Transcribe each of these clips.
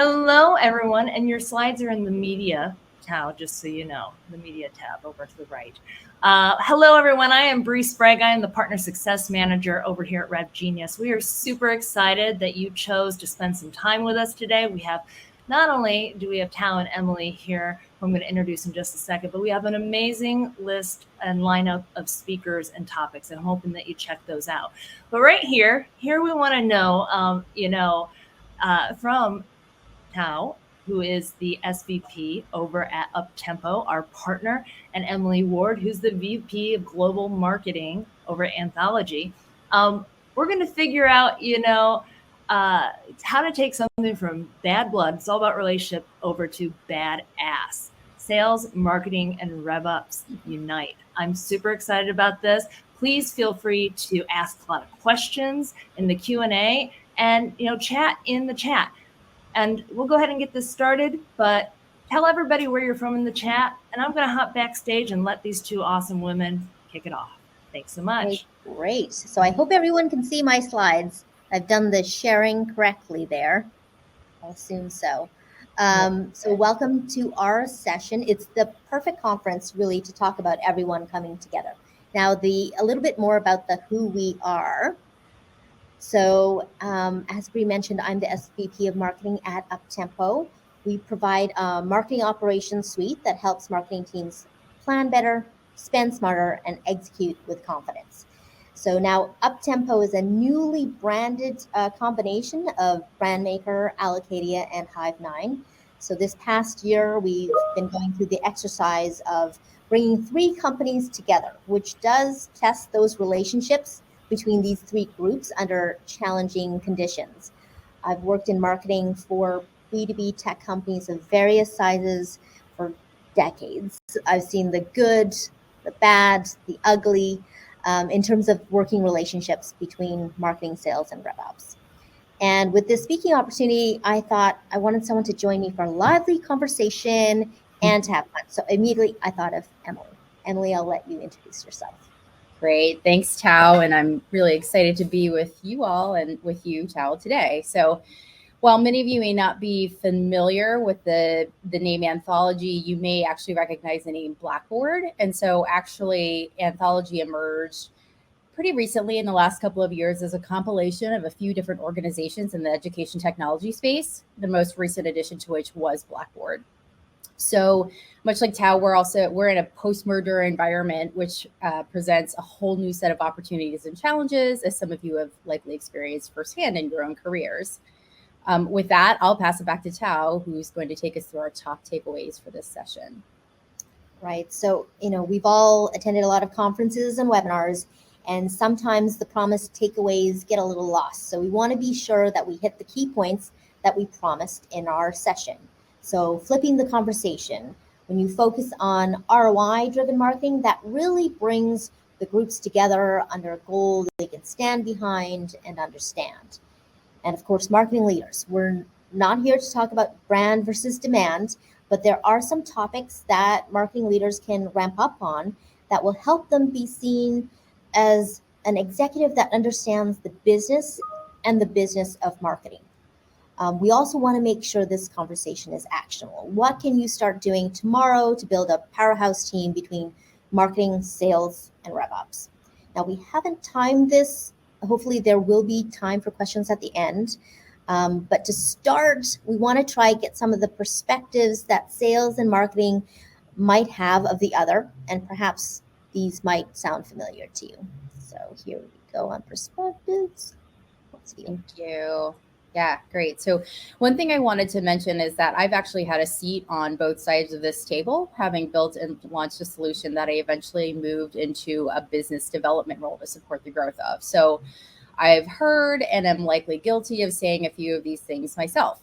Hello, everyone, and your slides are in the media tab, just so you know, the media tab over to the right. Hello, everyone. I am Bree Sprague. I am the Partner Success Manager over here at RevGenius. We are super excited that you chose to spend some time with us today. We have not only do we have Thao and Emily here, who I'm going to introduce in just a second, but we have an amazing list and lineup of speakers and topics, and I'm hoping that you check those out. But right here we want to know, from Thao, who is the SVP over at Uptempo, our partner, and Emily Ward, who's the VP of Global Marketing over at Anthology. We're going to figure out, how to take something from bad blood, it's all about relationship, over to badass. Sales, marketing, and RevOps unite. I'm super excited about this. Please feel free to ask a lot of questions in the Q&A and, chat in the chat. And we'll go ahead and get this started, but tell everybody where you're from in the chat, and I'm going to hop backstage and let these two awesome women kick it off. Thanks so much. Great. So I hope everyone can see my slides. I've done the sharing correctly there. I'll assume so. So welcome to our session. It's the perfect conference, really, to talk about everyone coming together. Now, a little bit more about who we are. So as Bree mentioned, I'm the SVP of Marketing at Uptempo. We provide a marketing operations suite that helps marketing teams plan better, spend smarter, and execute with confidence. So now Uptempo is a newly branded combination of Brandmaker, Allocadia, and Hive9. So this past year, we've been going through the exercise of bringing 3 companies together, which does test those relationships between these 3 groups under challenging conditions. I've worked in marketing for B2B tech companies of various sizes for decades. I've seen the good, the bad, the ugly, in terms of working relationships between marketing, sales, and RevOps. And with this speaking opportunity, I thought I wanted someone to join me for a lively conversation and to have fun. So immediately I thought of Emily. Emily, I'll let you introduce yourself. Great. Thanks, Thao. And I'm really excited to be with you all and with you, Thao, today. So while many of you may not be familiar with the name Anthology, you may actually recognize the name Blackboard. And so actually Anthology emerged pretty recently in the last couple of years as a compilation of a few different organizations in the education technology space, the most recent addition to which was Blackboard. So much like Thao, we're in a post-merger environment, which presents a whole new set of opportunities and challenges, as some of you have likely experienced firsthand in your own careers. With that, I'll pass it back to Thao, who's going to take us through our top takeaways for this session. Right. So, we've all attended a lot of conferences and webinars, and sometimes the promised takeaways get a little lost. So we want to be sure that we hit the key points that we promised in our session. So flipping the conversation, when you focus on ROI-driven marketing, that really brings the groups together under a goal that they can stand behind and understand. And of course, marketing leaders, we're not here to talk about brand versus demand, but there are some topics that marketing leaders can ramp up on that will help them be seen as an executive that understands the business and the business of marketing. We also want to make sure this conversation is actionable. What can you start doing tomorrow to build a powerhouse team between marketing, sales, and RevOps? Now, we haven't timed this. Hopefully, there will be time for questions at the end. But to start, we want to try get some of the perspectives that sales and marketing might have of the other, and perhaps these might sound familiar to you. So here we go on perspectives. Thank you. Yeah, great. So one thing I wanted to mention is that I've actually had a seat on both sides of this table, having built and launched a solution that I eventually moved into a business development role to support the growth of. So I've heard and am likely guilty of saying a few of these things myself.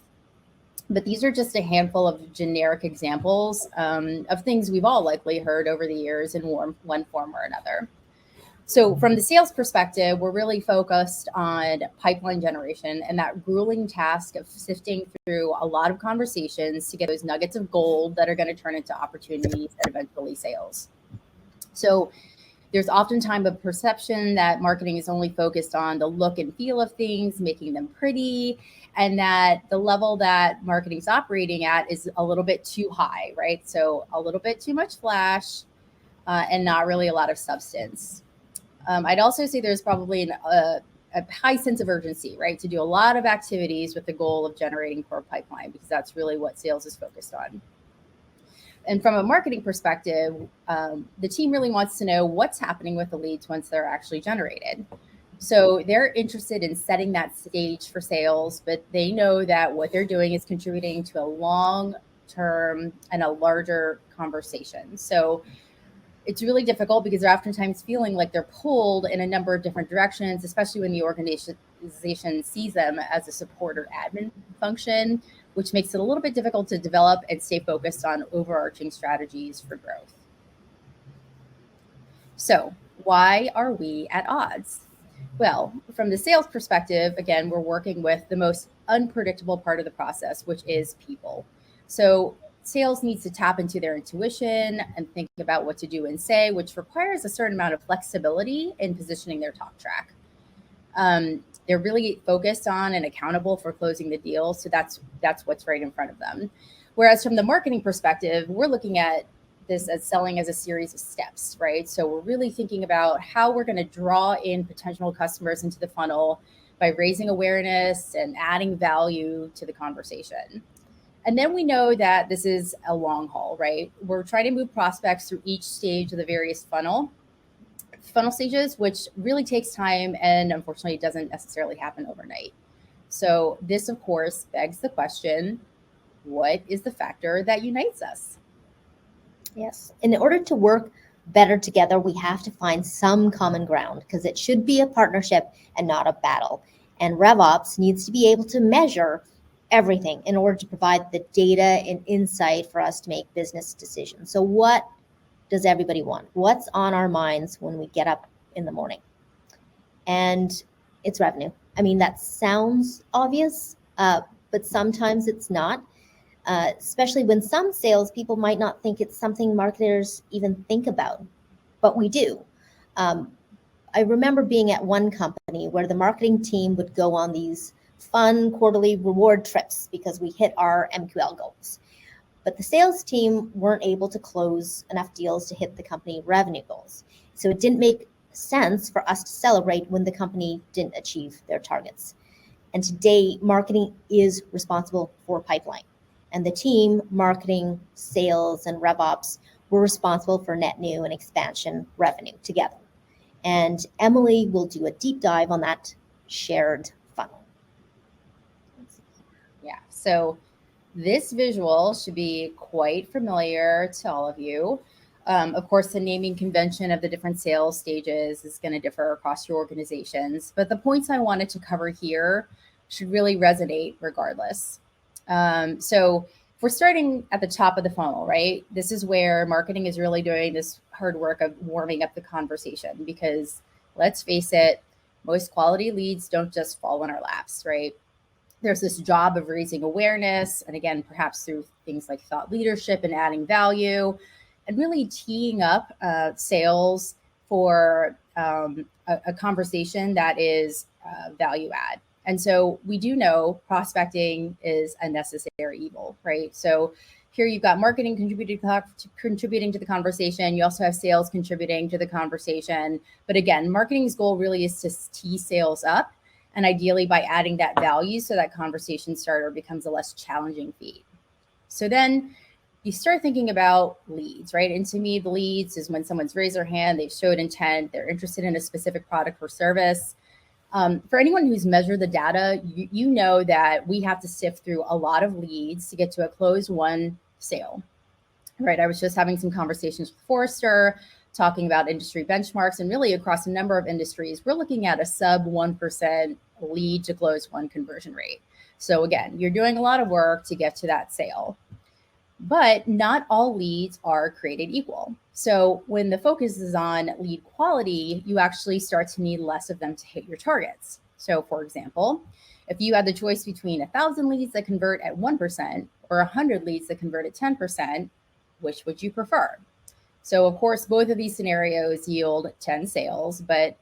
But these are just a handful of generic examples of things we've all likely heard over the years in one form or another. So from the sales perspective, we're really focused on pipeline generation and that grueling task of sifting through a lot of conversations to get those nuggets of gold that are going to turn into opportunities and eventually sales. So There's oftentimes a perception that marketing is only focused on the look and feel of things, making them pretty, and that the level that marketing's operating at is a little bit too high, right? So a little bit too much flash and not really a lot of substance. I'd also say there's probably a high sense of urgency, right? To do a lot of activities with the goal of generating core pipeline, because that's really what sales is focused on. And from a marketing perspective, the team really wants to know what's happening with the leads once they're actually generated. So they're interested in setting that stage for sales, but they know that what they're doing is contributing to a long-term and a larger conversation. So it's really difficult because they're oftentimes feeling like they're pulled in a number of different directions, especially when the organization sees them as a support or admin function, which makes it a little bit difficult to develop and stay focused on overarching strategies for growth. So why are we at odds? Well, from the sales perspective, again, we're working with the most unpredictable part of the process, which is people. So sales needs to tap into their intuition and think about what to do and say, which requires a certain amount of flexibility in positioning their talk track. They're really focused on and accountable for closing the deal. So that's what's right in front of them. Whereas from the marketing perspective, we're looking at this as selling as a series of steps, right? So we're really thinking about how we're going to draw in potential customers into the funnel by raising awareness and adding value to the conversation. And then we know that this is a long haul, right? We're trying to move prospects through each stage of the various funnel stages, which really takes time and unfortunately doesn't necessarily happen overnight. So this, of course, begs the question, what is the factor that unites us? Yes. In order to work better together, we have to find some common ground because it should be a partnership and not a battle. And RevOps needs to be able to measure everything in order to provide the data and insight for us to make business decisions. So what does everybody want? What's on our minds when we get up in the morning? And it's revenue. I mean, that sounds obvious, but sometimes it's not. Especially when some salespeople might not think it's something marketers even think about, but we do. I remember being at one company where the marketing team would go on these fun quarterly reward trips because we hit our MQL goals. But the sales team weren't able to close enough deals to hit the company revenue goals. So it didn't make sense for us to celebrate when the company didn't achieve their targets. And today, marketing is responsible for pipeline. And the team, marketing, sales, and RevOps were responsible for net new and expansion revenue together. And Emily will do a deep dive on that shared funnel. Yeah, so this visual should be quite familiar to all of you. Of course, the naming convention of the different sales stages is going to differ across your organizations, but the points I wanted to cover here should really resonate regardless. So if we're starting at the top of the funnel, right? This is where marketing is really doing this hard work of warming up the conversation because let's face it, most quality leads don't just fall in our laps, right? There's this job of raising awareness. And again, perhaps through things like thought leadership and adding value and really teeing up sales for a conversation that is value add. And so we do know prospecting is a necessary evil, right? So here you've got marketing contributing to the conversation. You also have sales contributing to the conversation. But again, marketing's goal really is to tee sales up and ideally by adding that value so that conversation starter becomes a less challenging feat. So then you start thinking about leads, right? And to me, the leads is when someone's raised their hand, they've showed intent, they're interested in a specific product or service. For anyone who's measured the data, you know that we have to sift through a lot of leads to get to a closed won sale, right? I was just having some conversations with Forrester, talking about industry benchmarks, and really across a number of industries, we're looking at a sub 1% lead to close won conversion rate. So again, you're doing a lot of work to get to that sale. But not all leads are created equal. So when the focus is on lead quality, you actually start to need less of them to hit your targets. So for example, if you had the choice between 1,000 leads that convert at 1% or 100 leads that convert at 10%, which would you prefer? So of course, both of these scenarios yield 10 sales, but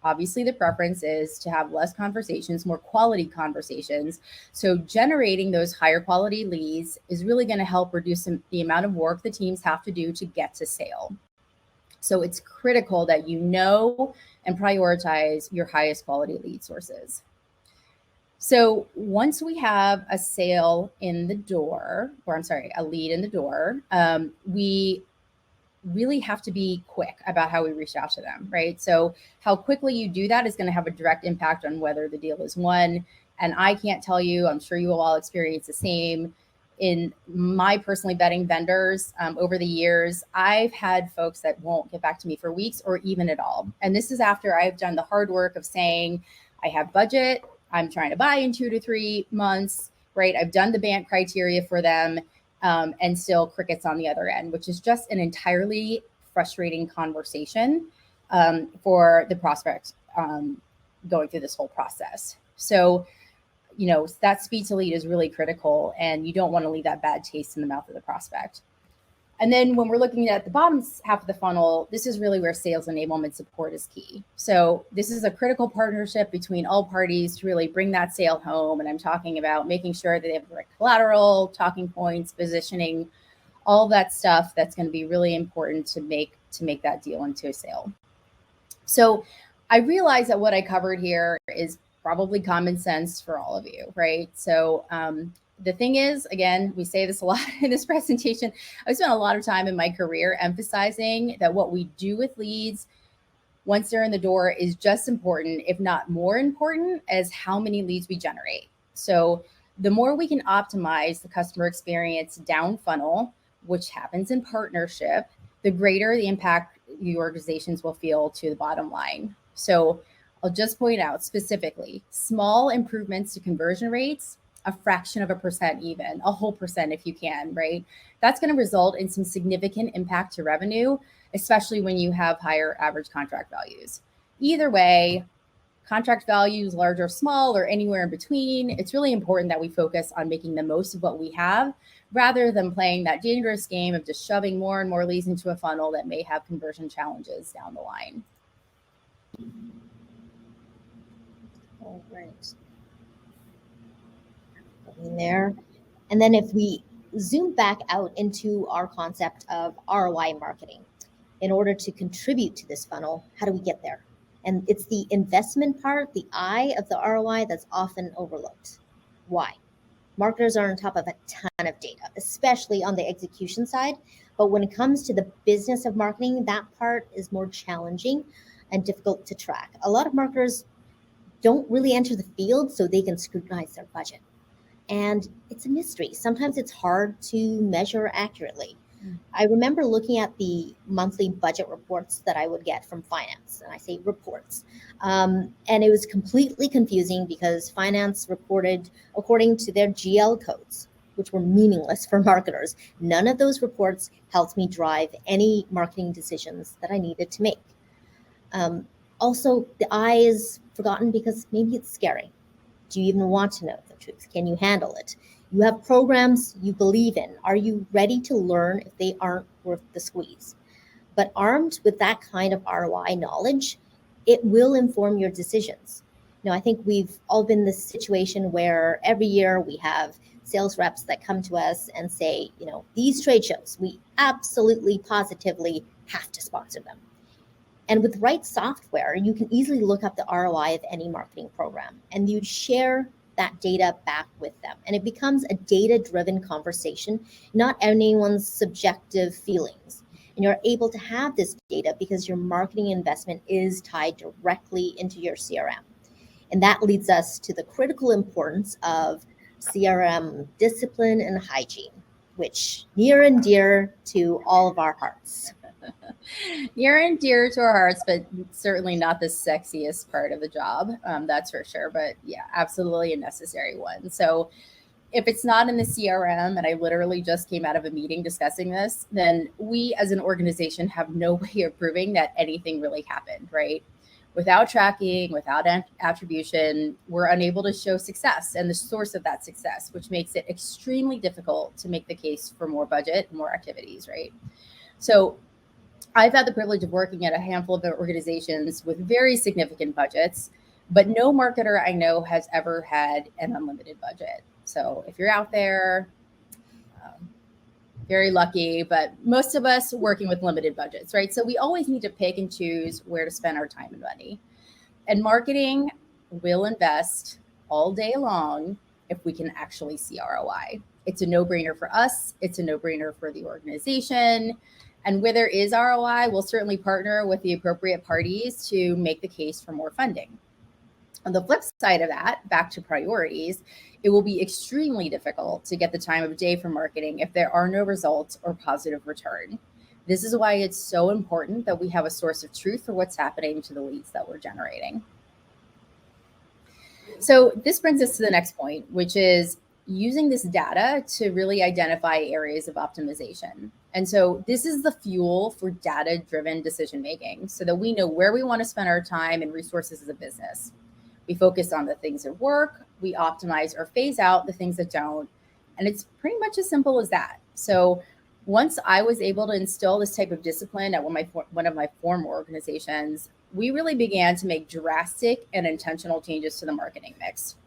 obviously the preference is to have less conversations, more quality conversations. So generating those higher quality leads is really going to help reduce the amount of work the teams have to do to get to sale. So it's critical that you know and prioritize your highest quality lead sources. So once we have a sale in the door, a lead in the door, we really have to be quick about how we reach out to them, right? So how quickly you do that is going to have a direct impact on whether the deal is won. And I can't tell you, I'm sure you will all experience the same. In my personally vetting vendors over the years, I've had folks that won't get back to me for weeks or even at all. And this is after I've done the hard work of saying, I have budget, I'm trying to buy in 2 to 3 months, right? I've done the BANT criteria for them. And still crickets on the other end, which is just an entirely frustrating conversation for the prospect going through this whole process. So, that speed to lead is really critical, and you don't want to leave that bad taste in the mouth of the prospect. And then when we're looking at the bottom half of the funnel, this is really where sales enablement support is key. So this is a critical partnership between all parties to really bring that sale home. And I'm talking about making sure that they have the right collateral, talking points, positioning, all of that stuff that's going to be really important to make that deal into a sale. So I realize that what I covered here is probably common sense for all of you, right? So the thing is, again, we say this a lot in this presentation, I spent a lot of time in my career emphasizing that what we do with leads once they're in the door is just important, if not more important, as how many leads we generate. So the more we can optimize the customer experience down funnel, which happens in partnership, the greater the impact the organizations will feel to the bottom line. So I'll just point out specifically, small improvements to conversion rates, a fraction of a percent, even a whole percent if you can, right? That's going to result in some significant impact to revenue, especially when you have higher average contract values. Either way, contract values, large or small or anywhere in between, it's really important that we focus on making the most of what we have rather than playing that dangerous game of just shoving more and more leads into a funnel that may have conversion challenges down the line. All right. In there. And then if we zoom back out into our concept of ROI marketing, in order to contribute to this funnel, how do we get there? And it's the investment part, the I of the ROI, that's often overlooked. Why? Marketers are on top of a ton of data, especially on the execution side. But when it comes to the business of marketing, that part is more challenging and difficult to track. A lot of marketers don't really enter the field so they can scrutinize their budget. And it's a mystery. Sometimes it's hard to measure accurately. I remember looking at the monthly budget reports that I would get from finance, and I say reports. And it was completely confusing because finance reported according to their GL codes, which were meaningless for marketers. None of those reports helped me drive any marketing decisions that I needed to make. Also, the I is forgotten because maybe it's scary. Do you even want to know the truth? Can you handle it? You have programs you believe in. Are you ready to learn if they aren't worth the squeeze? But armed with that kind of ROI knowledge, it will inform your decisions. I think we've all been in this situation where every year we have sales reps that come to us and say, these trade shows, we absolutely, positively have to sponsor them. And with the right software, you can easily look up the ROI of any marketing program, and you share that data back with them. And it becomes a data-driven conversation, not anyone's subjective feelings. And you're able to have this data because your marketing investment is tied directly into your CRM. And that leads us to the critical importance of CRM discipline and hygiene, which near and dear to all of our hearts. Near and dear to our hearts, but certainly not the sexiest part of the job. That's for sure. But yeah, absolutely a necessary one. So if it's not in the CRM, and I literally just came out of a meeting discussing this, then we as an organization have no way of proving that anything really happened, right? Without tracking, without attribution, we're unable to show success and the source of that success, which makes it extremely difficult to make the case for more budget, more activities, right? So I've had the privilege of working at a handful of organizations with very significant budgets, but no marketer I know has ever had an unlimited budget. So if you're out there, very lucky, but most of us working with limited budgets, right? So we always need to pick and choose where to spend our time and money. And marketing will invest all day long if we can actually see ROI. It's a no-brainer for us. It's a no-brainer for the organization. And where there is ROI, we'll certainly partner with the appropriate parties to make the case for more funding. On the flip side of that, back to priorities, it will be extremely difficult to get the time of day for marketing if there are no results or positive return. This is why it's so important that we have a source of truth for what's happening to the leads that we're generating. So this brings us to the next point, which is using this data to really identify areas of optimization. And so this is the fuel for data-driven decision-making so that we know where we want to spend our time and resources as a business. We focus on the things that work, we optimize or phase out the things that don't. And it's pretty much as simple as that. So once I was able to instill this type of discipline at one of my former organizations, we really began to make drastic and intentional changes to the marketing mix.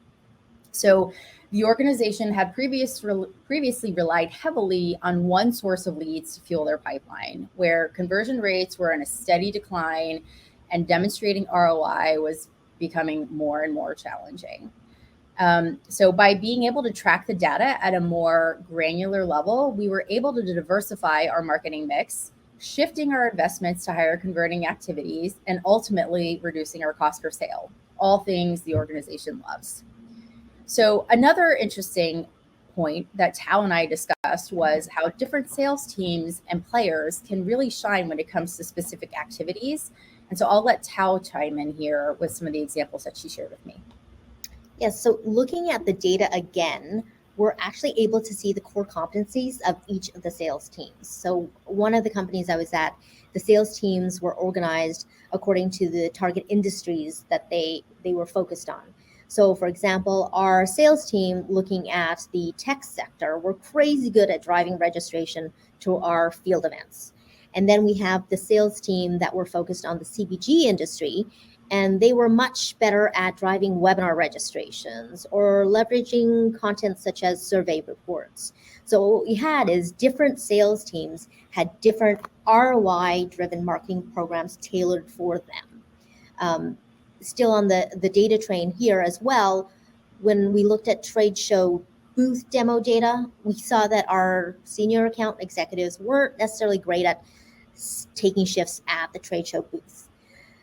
So the organization had previously relied heavily on one source of leads to fuel their pipeline, where conversion rates were in a steady decline and demonstrating ROI was becoming more and more challenging. So by being able to track the data at a more granular level, we were able to diversify our marketing mix, shifting our investments to higher converting activities, and ultimately reducing our cost per sale, all things the organization loves. So another interesting point that Thao and I discussed was how different sales teams and players can really shine when it comes to specific activities. And so I'll let Thao chime in here with some of the examples that she shared with me. Yes, so looking at the data again, we're actually able to see the core competencies of each of the sales teams. So one of the companies I was at, the sales teams were organized according to the target industries that they were focused on. So for example, our sales team looking at the tech sector, we're crazy good at driving registration to our field events. And then we have the sales team that were focused on the CPG industry, and they were much better at driving webinar registrations or leveraging content such as survey reports. So what we had is different sales teams had different ROI-driven marketing programs tailored for them. Still on the data train here as well, when we looked at trade show booth demo data, we saw that our senior account executives weren't necessarily great at taking shifts at the trade show booth.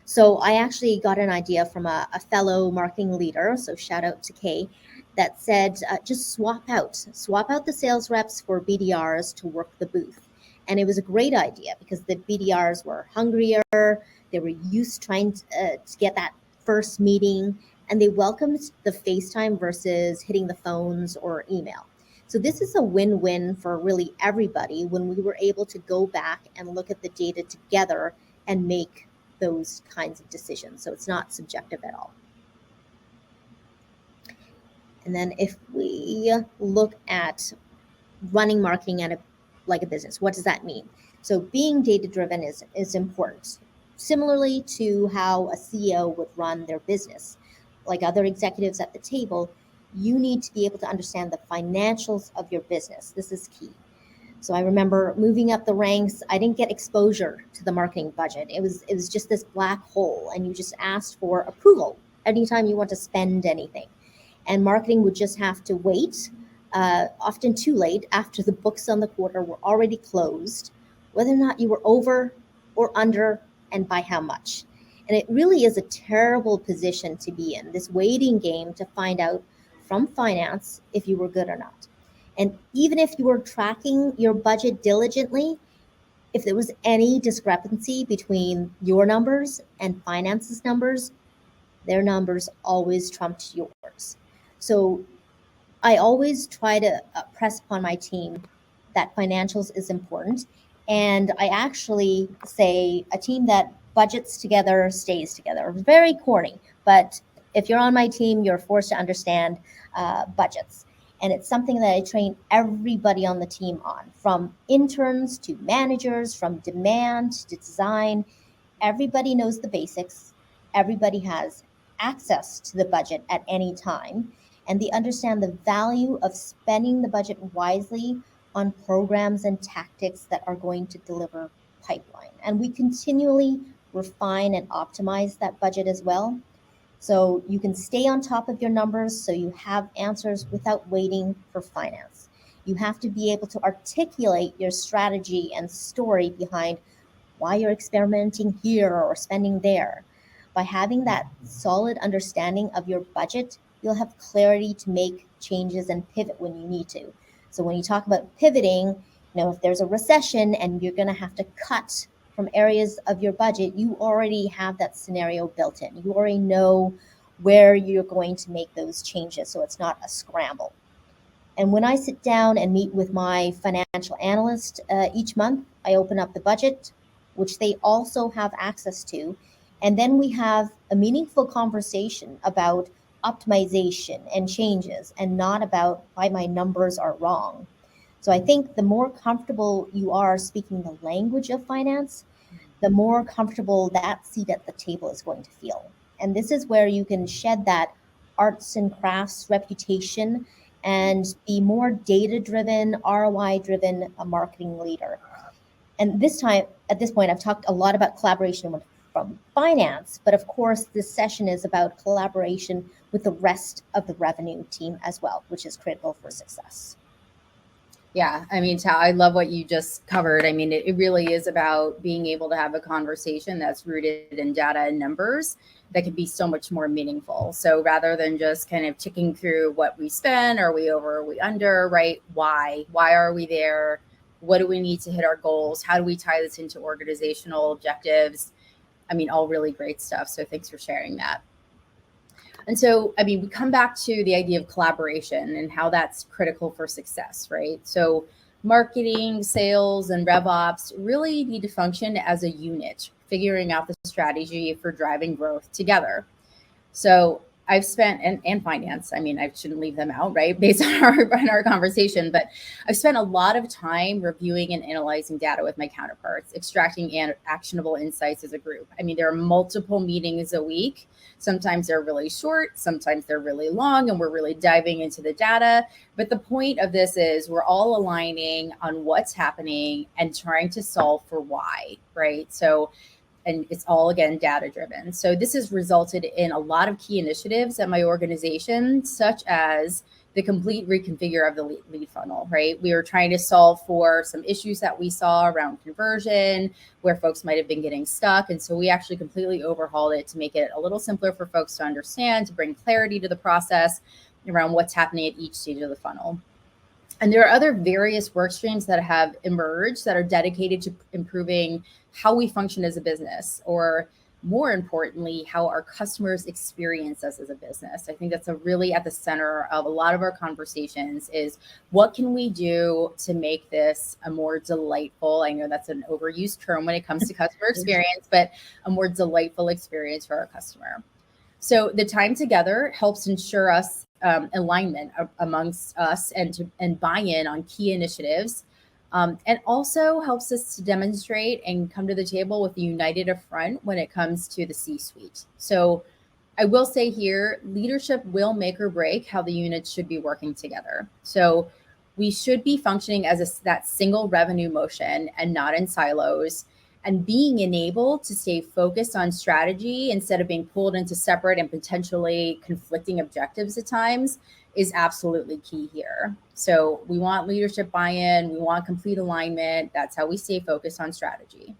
So I actually got an idea from a fellow marketing leader, so shout out to Kay, that said, just swap out the sales reps for BDRs to work the booth. And it was a great idea because the BDRs were hungrier, they were used trying to get that first meeting, and they welcomed the FaceTime versus hitting the phones or email. So this is a win-win for really everybody when we were able to go back and look at the data together and make those kinds of decisions. So it's not subjective at all. And then if we look at running marketing at like a business, what does that mean? So being data-driven is important. Similarly to how a CEO would run their business, like other executives at the table, you need to be able to understand the financials of your business. This is key. So I remember moving up the ranks, I didn't get exposure to the marketing budget. It was just this black hole, and you just asked for approval anytime you want to spend anything. And marketing would just have to wait, often too late, after the books on the quarter were already closed, whether or not you were over or under, and by how much. And it really is a terrible position to be in, this waiting game to find out from finance if you were good or not. And even if you were tracking your budget diligently, if there was any discrepancy between your numbers and finance's numbers, their numbers always trumped yours. So I always try to press upon my team that financials is important. And I actually say a team that budgets together stays together. Very corny, but if you're on my team, you're forced to understand budgets. And it's something that I train everybody on the team on, from interns to managers, from demand to design. Everybody knows the basics. Everybody has access to the budget at any time. And they understand the value of spending the budget wisely on programs and tactics that are going to deliver pipeline. And we continually refine and optimize that budget as well. So you can stay on top of your numbers so you have answers without waiting for finance. You have to be able to articulate your strategy and story behind why you're experimenting here or spending there. By having that solid understanding of your budget, you'll have clarity to make changes and pivot when you need to. So when you talk about pivoting, if there's a recession and you're going to have to cut from areas of your budget, you already have that scenario built in. You already know where you're going to make those changes, so it's not a scramble. And when I sit down and meet with my financial analyst each month, I open up the budget, which they also have access to. And then we have a meaningful conversation about optimization and changes, and not about why my numbers are wrong. So I think the more comfortable you are speaking the language of finance, the more comfortable that seat at the table is going to feel. And this is where you can shed that arts and crafts reputation and be more data-driven, ROI-driven marketing leader. And at this point, I've talked a lot about collaboration from finance, but of course, this session is about collaboration with the rest of the revenue team as well, which is critical for success. Yeah, I mean, Thao, I love what you just covered. I mean, it really is about being able to have a conversation that's rooted in data and numbers that can be so much more meaningful. So rather than just kind of ticking through what we spend, are we over, are we under, right? Why are we there? What do we need to hit our goals? How do we tie this into organizational objectives? I mean, all really great stuff. So thanks for sharing that. And so, I mean, we come back to the idea of collaboration and how that's critical for success, right? So marketing, sales, and RevOps really need to function as a unit, figuring out the strategy for driving growth together. So I've spent, and finance, I mean, I shouldn't leave them out, right? Based on our conversation, but I've spent a lot of time reviewing and analyzing data with my counterparts, extracting actionable insights as a group. I mean, there are multiple meetings a week. Sometimes they're really short, sometimes they're really long, and we're really diving into the data. But the point of this is we're all aligning on what's happening and trying to solve for why, right? So, and it's all, again, data driven. So this has resulted in a lot of key initiatives at my organization, such as the complete reconfigure of the lead funnel, right? We were trying to solve for some issues that we saw around conversion, where folks might have been getting stuck. And so we actually completely overhauled it to make it a little simpler for folks to understand, to bring clarity to the process around what's happening at each stage of the funnel. And there are other various work streams that have emerged that are dedicated to improving how we function as a business, or more importantly, how our customers experience us as a business. I think that's really at the center of a lot of our conversations is what can we do to make this a more delightful, I know that's an overused term when it comes to customer experience, but a more delightful experience for our customer. So the time together helps ensure us alignment amongst us and buy-in on key initiatives, and also helps us to demonstrate and come to the table with a united front when it comes to the C-suite. So I will say here, leadership will make or break how the units should be working together. So we should be functioning as that single revenue motion and not in silos. And being enabled to stay focused on strategy instead of being pulled into separate and potentially conflicting objectives at times is absolutely key here. So we want leadership buy-in, we want complete alignment. That's how we stay focused on strategy.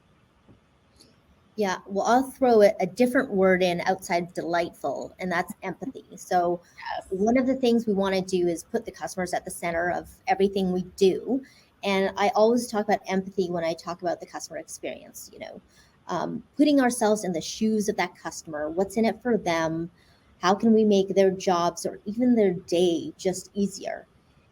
Yeah, well, I'll throw a different word in outside delightful, and that's empathy. So yes. One of the things we want to do is put the customers at the center of everything we do. And I always talk about empathy when I talk about the customer experience, putting ourselves in the shoes of that customer. What's in it for them? How can we make their jobs or even their day just easier?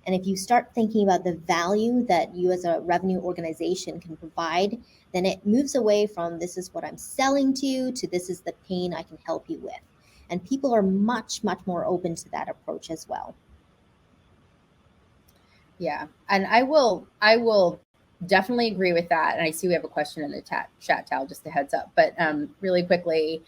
And if you start thinking about the value that you as a revenue organization can provide, then it moves away from this is what I'm selling to this is the pain I can help you with. And people are much, much more open to that approach as well. Yeah. And I will definitely agree with that. And I see we have a question in the chat, Tal, just a heads up. But really quickly,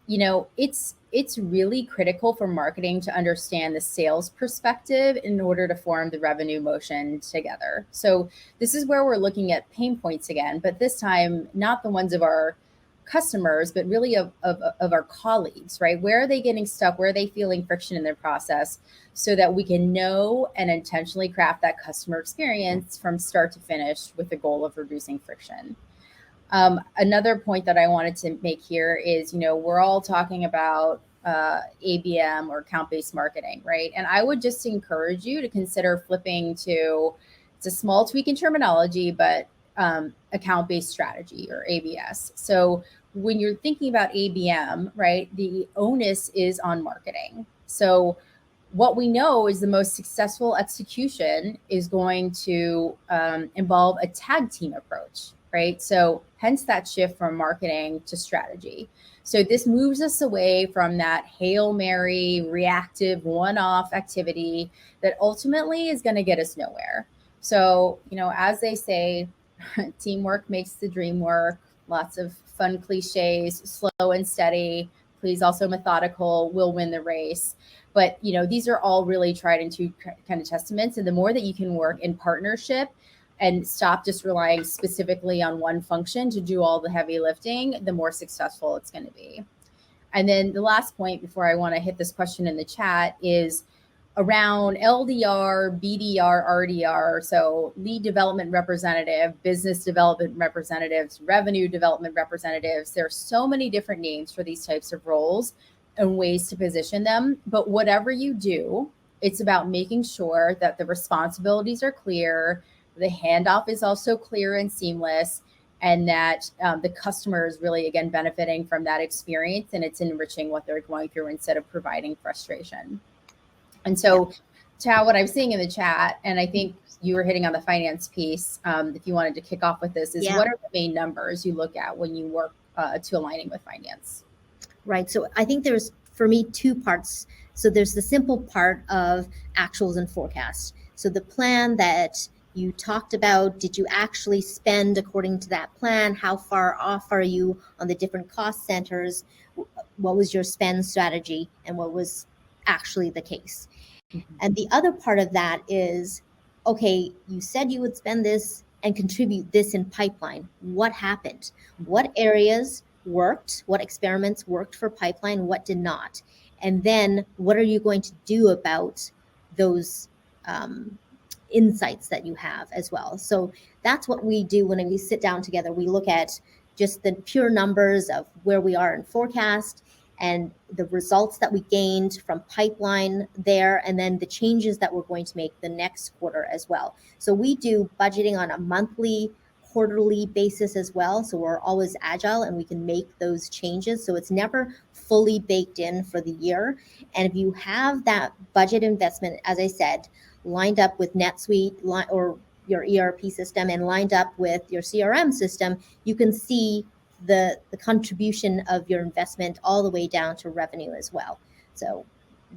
it's really critical for marketing to understand the sales perspective in order to form the revenue motion together. So this is where we're looking at pain points again, but this time, not the ones of our customers, but really of our colleagues, right? Where are they getting stuck? Where are they feeling friction in their process, so that we can know and intentionally craft that customer experience from start to finish with the goal of reducing friction. Another point that I wanted to make here is, we're all talking about ABM or account-based marketing, right? And I would just encourage you to consider flipping to, it's a small tweak in terminology, but account-based strategy or ABS. So when you're thinking about ABM, right, the onus is on marketing. So what we know is the most successful execution is going to involve a tag team approach, right? So hence that shift from marketing to strategy. So this moves us away from that Hail Mary reactive one-off activity that ultimately is going to get us nowhere. So, as they say, teamwork makes the dream work. Lots of fun cliches, slow and steady, please also methodical, will win the race. But, these are all really tried and true kind of testaments. And the more that you can work in partnership and stop just relying specifically on one function to do all the heavy lifting, the more successful it's going to be. And then the last point before I want to hit this question in the chat is around LDR, BDR, RDR, so lead development representative, business development representatives, revenue development representatives. There are so many different names for these types of roles and ways to position them. But whatever you do, it's about making sure that the responsibilities are clear, the handoff is also clear and seamless, and that the customer is really, again, benefiting from that experience, and it's enriching what they're going through instead of providing frustration. And so, Thao, what I'm seeing in the chat, and I think you were hitting on the finance piece, if you wanted to kick off with this, is what are the main numbers you look at when you work to aligning with finance? Right. So I think there's, for me, two parts. So there's the simple part of actuals and forecasts. So the plan that you talked about, did you actually spend according to that plan? How far off are you on the different cost centers? What was your spend strategy and what was actually the case? Mm-hmm. And the other part of that is, okay, you said you would spend this and contribute this in pipeline. What happened? What areas worked? What experiments worked for pipeline? What did not? And then what are you going to do about those insights that you have as well? So that's what we do when we sit down together. We look at just the pure numbers of where we are in forecast and the results that we gained from pipeline there, and then the changes that we're going to make the next quarter as well. So we do budgeting on a monthly, quarterly basis as well. So we're always agile and we can make those changes. So it's never fully baked in for the year. And if you have that budget investment, as I said, lined up with NetSuite or your ERP system and lined up with your CRM system, you can see the contribution of your investment all the way down to revenue as well. So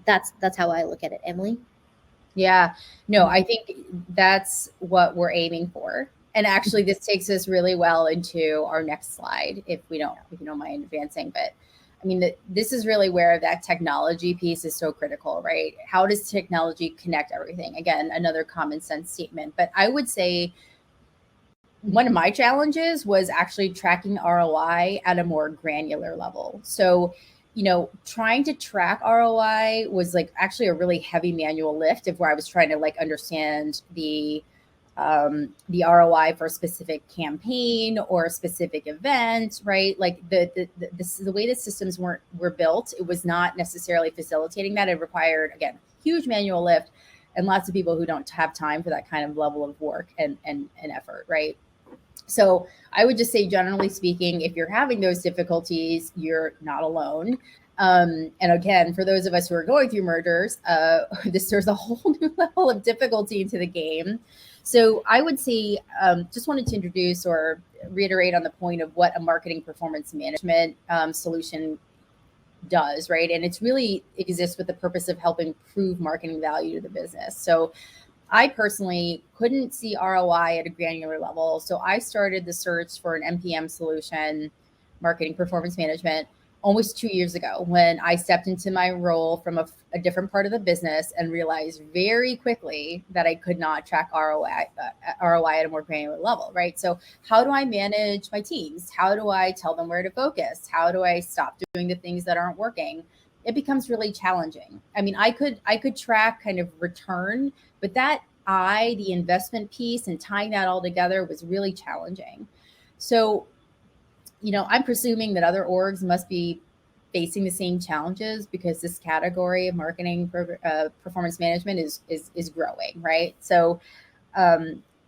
that's how I look at it. Emily? Yeah, no, I think that's what we're aiming for. And actually, this takes us really well into our next slide, if you don't mind advancing. But I mean, this is really where that technology piece is so critical, right? How does technology connect everything? Again, another common sense statement. But I would say one of my challenges was actually tracking ROI at a more granular level. So, trying to track ROI was actually a really heavy manual lift of where I was trying to understand the ROI for a specific campaign or a specific event, right? The way the systems were built, it was not necessarily facilitating that. It required, again, huge manual lift and lots of people who don't have time for that kind of level of work and effort, right? So I would just say, generally speaking, if you're having those difficulties, you're not alone. And again, for those of us who are going through mergers, there's a whole new level of difficulty into the game. So I would say, just wanted to introduce or reiterate on the point of what a marketing performance management solution does, right? And it exists with the purpose of helping prove marketing value to the business. So I personally couldn't see ROI at a granular level. So I started the search for an MPM solution, marketing performance management, almost 2 years ago when I stepped into my role from a different part of the business and realized very quickly that I could not track ROI at a more granular level, right? So how do I manage my teams? How do I tell them where to focus? How do I stop doing the things that aren't working? It becomes really challenging. I mean, I could track kind of return, but the investment piece and tying that all together was really challenging. So, I'm presuming that other orgs must be facing the same challenges because this category of marketing performance management is growing, right? So,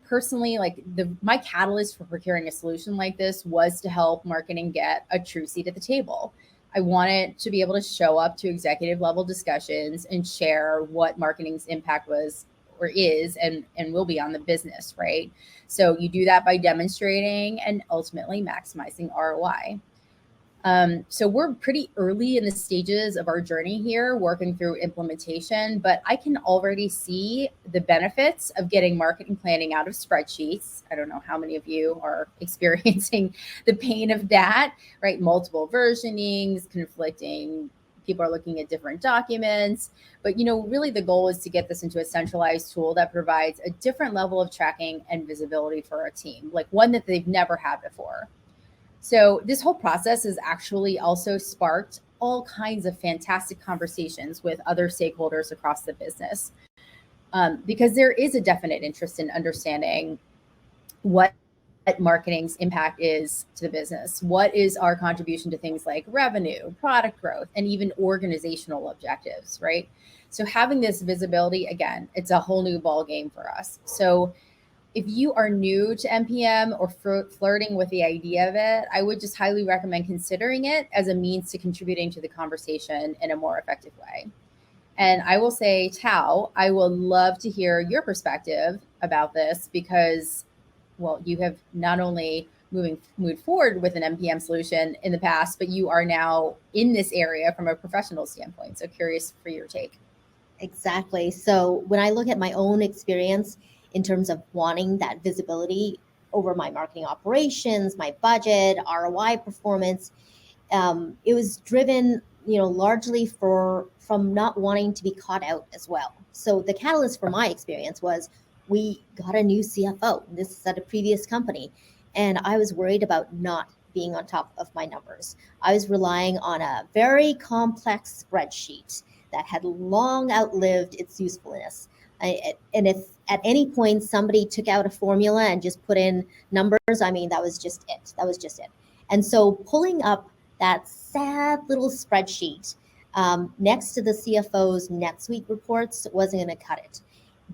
personally, like my catalyst for procuring a solution like this was to help marketing get a true seat at the table. I wanted to be able to show up to executive level discussions and share what marketing's impact was or is and will be on the business, right? So you do that by demonstrating and ultimately maximizing ROI. So we're pretty early in the stages of our journey here, working through implementation, but I can already see the benefits of getting marketing planning out of spreadsheets. I don't know how many of you are experiencing the pain of that, right? Multiple versionings, conflicting. People are looking at different documents, but really the goal is to get this into a centralized tool that provides a different level of tracking and visibility for our team, like one that they've never had before. So this whole process has actually also sparked all kinds of fantastic conversations with other stakeholders across the business, because there is a definite interest in understanding what marketing's impact is to the business. What is our contribution to things like revenue, product growth, and even organizational objectives, right? So having this visibility, again, it's a whole new ball game for us. So if you are new to MPM or flirting with the idea of it, I would just highly recommend considering it as a means to contributing to the conversation in a more effective way. And I will say, Thao, I would love to hear your perspective about this because, well, you have not only moved forward with an MPM solution in the past, but you are now in this area from a professional standpoint. So curious for your take. Exactly. So when I look at my own experience in terms of wanting that visibility over my marketing operations, my budget, ROI performance, it was driven, largely from not wanting to be caught out as well. So the catalyst for my experience was we got a new CFO. This is at a previous company, and I was worried about not being on top of my numbers. I was relying on a very complex spreadsheet that had long outlived its usefulness. And if at any point somebody took out a formula and just put in numbers, I mean, that was just it. And so pulling up that sad little spreadsheet next to the CFO's NetSuite reports wasn't going to cut it.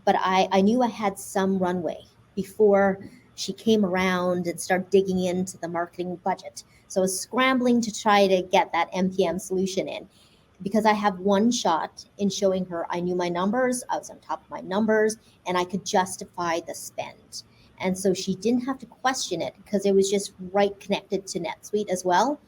But I knew I had some runway before she came around and started digging into the marketing budget. So I was scrambling to try to get that MPM solution in, because I have one shot in showing her I knew my numbers, I was on top of my numbers, and I could justify the spend. And so she didn't have to question it because it was just right connected to NetSuite as well.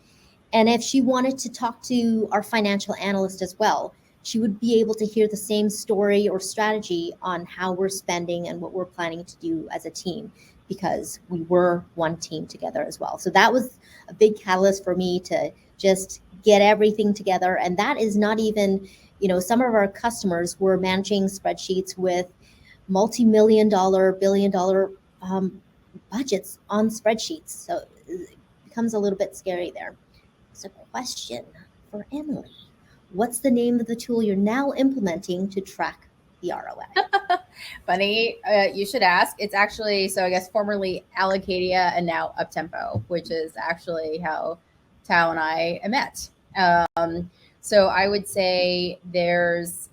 And if she wanted to talk to our financial analyst as well, she would be able to hear the same story or strategy on how we're spending and what we're planning to do as a team, because we were one team together as well. So that was a big catalyst for me to just get everything together. And that is not even, some of our customers were managing spreadsheets with multi-million-dollar, billion-dollar budgets on spreadsheets. So it becomes a little bit scary there. So question for Emily. What's the name of the tool you're now implementing to track the ROI? Funny, you should ask. It's actually, so I guess formerly Allocadia and now Uptempo, which is actually how Thao and I met. So I would say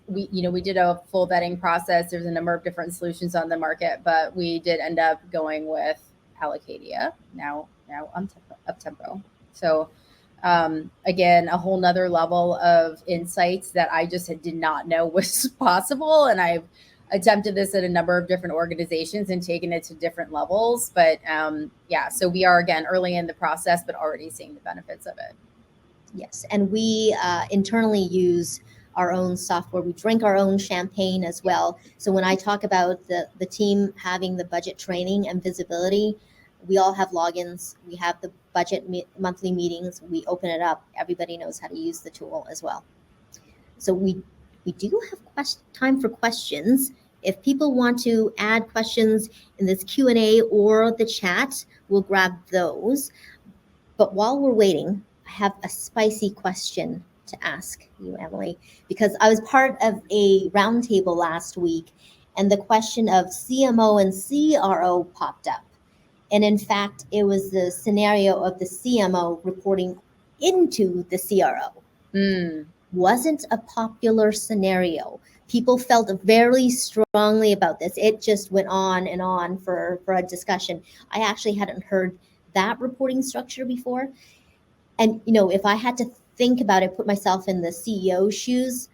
we did a full vetting process. There's a number of different solutions on the market, but we did end up going with Allocadia, now Uptempo. So again, a whole nother level of insights that I just did not know was possible. And I've attempted this at a number of different organizations and taken it to different levels. But so we are, again, early in the process, but already seeing the benefits of it. Yes. And we internally use our own software. We drink our own champagne as well. So when I talk about the team having the budget training and visibility, we all have logins. We have the budget monthly meetings. We open it up. Everybody knows how to use the tool as well. So we do have time for questions. If people want to add questions in this Q&A or the chat, we'll grab those. But while we're waiting, I have a spicy question to ask you, Emily, because I was part of a roundtable last week and the question of CMO and CRO popped up. And in fact, it was the scenario of the CMO reporting into the CRO. Wasn't a popular scenario. People felt very strongly about this. It just went on and on for a discussion. I actually hadn't heard that reporting structure before. And, if I had to think about it, put myself in the CEO's shoes,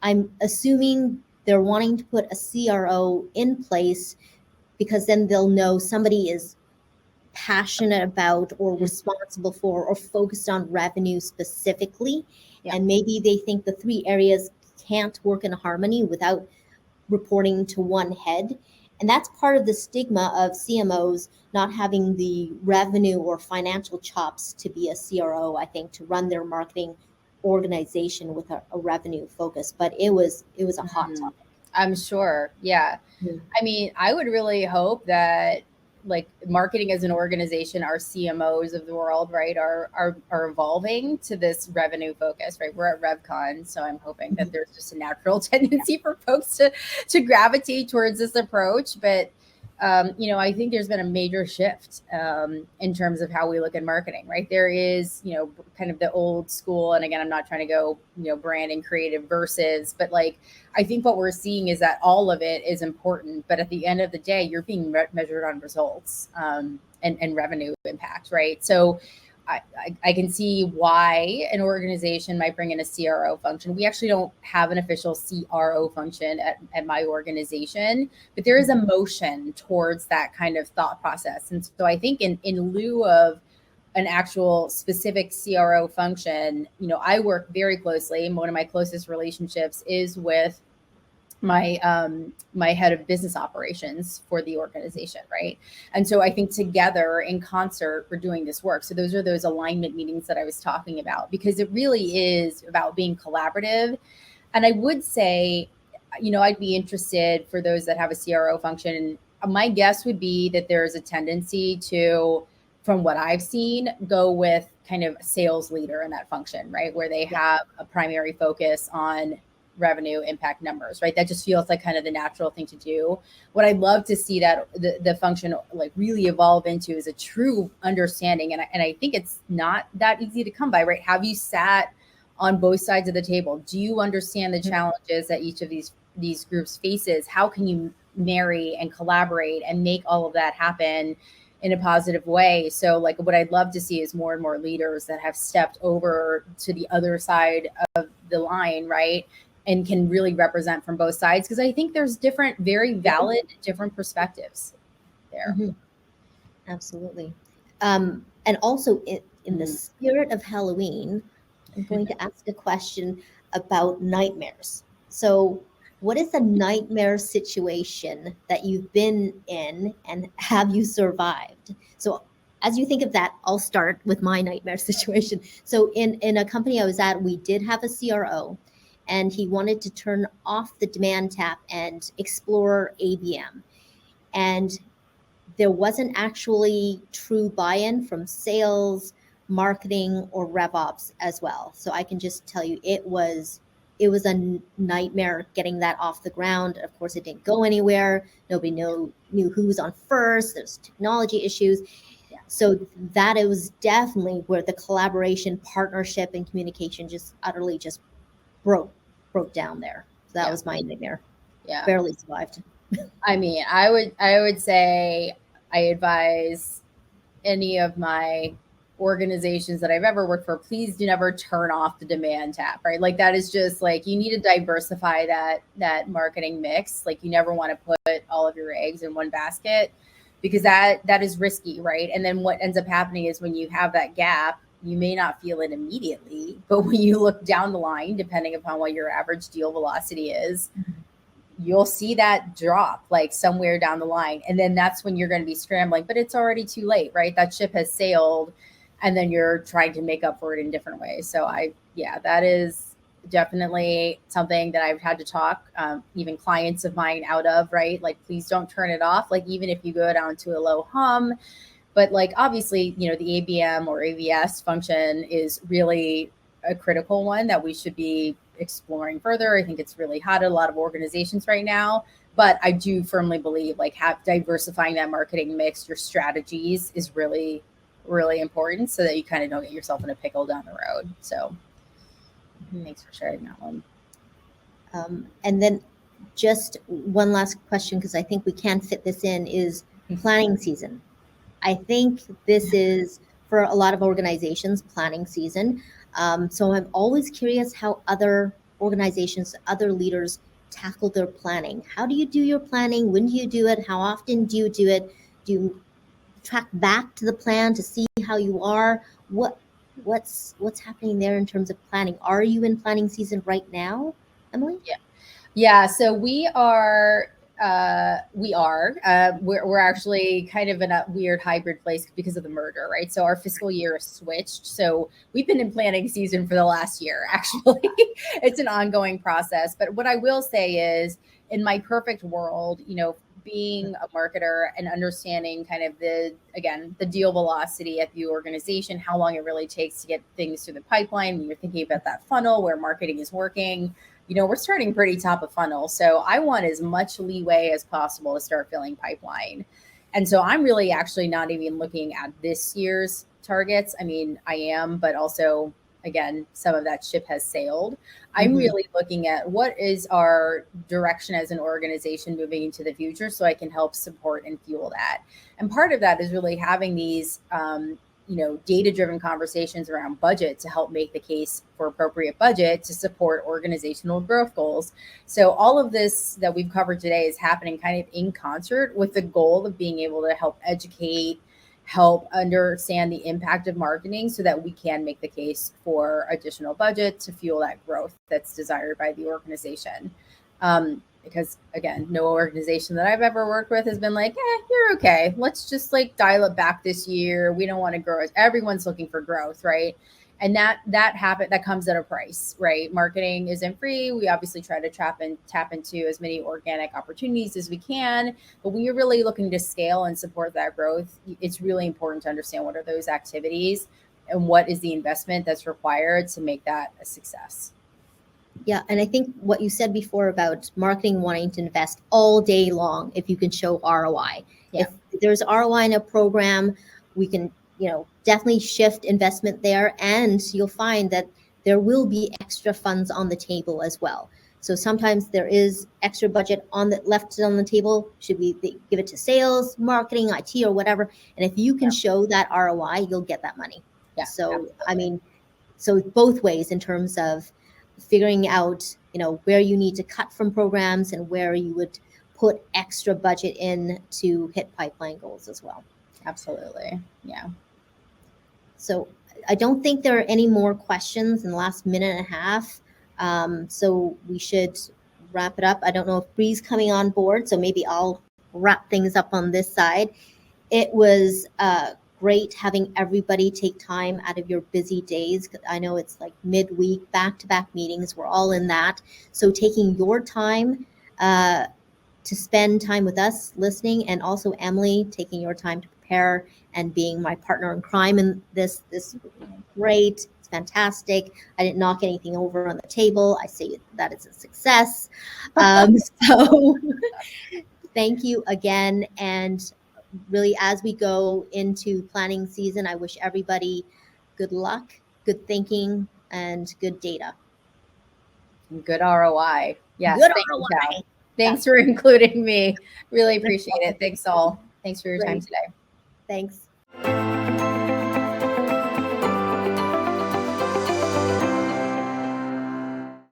I'm assuming they're wanting to put a CRO in place because then they'll know somebody is passionate about or responsible for or focused on revenue specifically. Yeah. And maybe they think the three areas can't work in harmony without reporting to one head. And that's part of the stigma of CMOs not having the revenue or financial chops to be a CRO, I think, to run their marketing organization with a revenue focus. But it was a hot topic. I'm sure. Yeah. I mean, I would really hope that like marketing as an organization, our CMOs of the world, right, are evolving to this revenue focus, right? We're at RevCon, so I'm hoping that there's just a natural tendency for folks to gravitate towards this approach. But I think there's been a major shift in terms of how we look at marketing, right? There is, kind of the old school, and again, I'm not trying to go, brand and creative versus, but like, I think what we're seeing is that all of it is important, but at the end of the day, you're being measured on results and revenue impact, right? So I can see why an organization might bring in a CRO function. We actually don't have an official CRO function at my organization, but there is a motion towards that kind of thought process. And so I think in lieu of an actual specific CRO function, I work very closely, and one of my closest relationships is with my head of business operations for the organization, right? And so I think together in concert, we're doing this work. So those are those alignment meetings that I was talking about, because it really is about being collaborative. And I would say, I'd be interested for those that have a CRO function. My guess would be that there's a tendency to, from what I've seen, go with kind of a sales leader in that function, right? Where they have a primary focus on revenue impact numbers, right? That just feels like kind of the natural thing to do. What I'd love to see that the function like really evolve into is a true understanding. And I think it's not that easy to come by, right? Have you sat on both sides of the table? Do you understand the challenges that each of these groups faces? How can you marry and collaborate and make all of that happen in a positive way? So like what I'd love to see is more and more leaders that have stepped over to the other side of the line, right? And can really represent from both sides. Because I think there's different, very valid, different perspectives there. Absolutely. And also in the spirit of Halloween, I'm going to ask a question about nightmares. So what is a nightmare situation that you've been in and have you survived? So as you think of that, I'll start with my nightmare situation. So in a company I was at, we did have a CRO, and he wanted to turn off the demand tap and explore ABM. And there wasn't actually true buy-in from sales, marketing, or RevOps as well. So I can just tell you it was a nightmare getting that off the ground. Of course, it didn't go anywhere. Nobody knew who was on first. There's technology issues. So that it was definitely where the collaboration, partnership, and communication just utterly just broke down there. So that was my nightmare. Yeah. Barely survived. I mean, I would say I advise any of my organizations that I've ever worked for, please do never turn off the demand tap, right? Like that is just like, you need to diversify that marketing mix. Like you never want to put all of your eggs in one basket, because that is risky, right? And then what ends up happening is when you have that gap, you may not feel it immediately, but when you look down the line, depending upon what your average deal velocity is, you'll see that drop like somewhere down the line. And then that's when you're going to be scrambling, but it's already too late, right? That ship has sailed, and then you're trying to make up for it in different ways. So that is definitely something that I've had to talk even clients of mine out of, right? Like, please don't turn it off. Like, even if you go down to a low hum, but like, obviously, the ABM or AVS function is really a critical one that we should be exploring further. I think it's really hot at a lot of organizations right now, but I do firmly believe like diversifying that marketing mix, your strategies is really, really important so that you kind of don't get yourself in a pickle down the road. So thanks for sharing that one. And then just one last question, because I think we can fit this in, is planning season. I think this is for a lot of organizations, planning season. So I'm always curious how other organizations, other leaders tackle their planning. How do you do your planning? When do you do it? How often do you do it? Do you track back to the plan to see how you are? What's happening there in terms of planning? Are you in planning season right now, Emily? Yeah. So we are. We're actually kind of in a weird hybrid place because of the merger, right? So our fiscal year is switched. So we've been in planning season for the last year, actually. It's an ongoing process. But what I will say is, in my perfect world, being a marketer and understanding kind of the deal velocity at the organization, how long it really takes to get things through the pipeline, when you're thinking about that funnel where marketing is working, we're starting pretty top of funnel. So I want as much leeway as possible to start filling pipeline. And so I'm really actually not even looking at this year's targets. I mean, I am, but also, again, some of that ship has sailed. I'm really looking at what is our direction as an organization moving into the future so I can help support and fuel that. And part of that is really having these data-driven conversations around budget to help make the case for appropriate budget to support organizational growth goals. So all of this that we've covered today is happening kind of in concert with the goal of being able to help educate, help understand the impact of marketing so that we can make the case for additional budget to fuel that growth that's desired by the organization. Because again, no organization that I've ever worked with has been like, you're okay. Let's just like dial it back this year. We don't want to grow. Everyone's looking for growth, right? And that comes at a price, right? Marketing isn't free. We obviously try to tap into as many organic opportunities as we can. But when you're really looking to scale and support that growth, it's really important to understand what are those activities and what is the investment that's required to make that a success. Yeah, and I think what you said before about marketing wanting to invest all day long if you can show ROI. Yeah. If there's ROI in a program, we can, definitely shift investment there, and you'll find that there will be extra funds on the table as well. So sometimes there is extra budget left on the table. Should we give it to sales, marketing, IT, or whatever? And if you can show that ROI, you'll get that money. Yeah, so absolutely. So both ways in terms of figuring out, where you need to cut from programs and where you would put extra budget in to hit pipeline goals as well. Absolutely. Yeah. So I don't think there are any more questions in the last minute and a half. So we should wrap it up. I don't know if Bree's coming on board, so maybe I'll wrap things up on this side. It was great having everybody take time out of your busy days. I know it's like midweek, back-to-back meetings. We're all in that. So taking your time to spend time with us listening, and also Emily taking your time to prepare and being my partner in crime in this great. It's fantastic. I didn't knock anything over on the table. I say that it's a success. So thank you again. And really, as we go into planning season, I wish everybody good luck, good thinking, and good data. Good ROI. Yes. Good ROI. Thanks for including me. Really appreciate it. Thanks all. Thanks for your time today. Thanks.